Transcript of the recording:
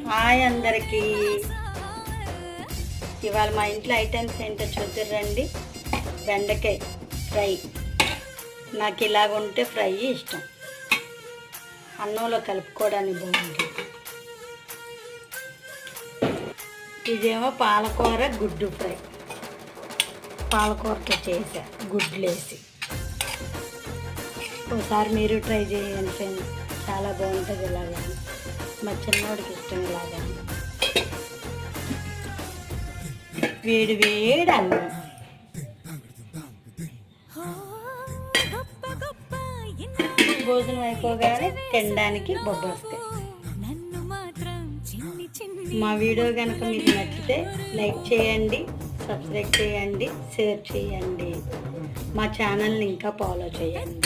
Hi అందరికీ. ఇవాళ మా ఇంట్లో ఐటమ్స్ ఏంటో చూద్దురండి. బెండకాయ ఫ్రై. నాకు ఇలాగ ఉంటే ఫ్రై ఇష్టం, అన్నంలో కలుపుకోవడానికి బాగుంటుంది. ఇదేమో పాలకూర గుడ్డు ఫ్రై. పాలకూరతో చేసా గుడ్లేసి. ఒకసారి మీరు ట్రై చేయండి ఫ్రెండ్స్, చాలా బాగుంటుంది. ఇలాగా మా చిన్నోడికి ఇష్టం. ఇలాగా వేడి వేడి అన్నం. భోజనం అయిపోగానే తినడానికి బొబ్బలు వస్తాయి. మా వీడియో కనుక మీకు నచ్చితే లైక్ చేయండి, సబ్స్క్రైబ్ చేయండి, షేర్ చేయండి. మా ఛానల్ని ఇంకా ఫాలో చేయండి.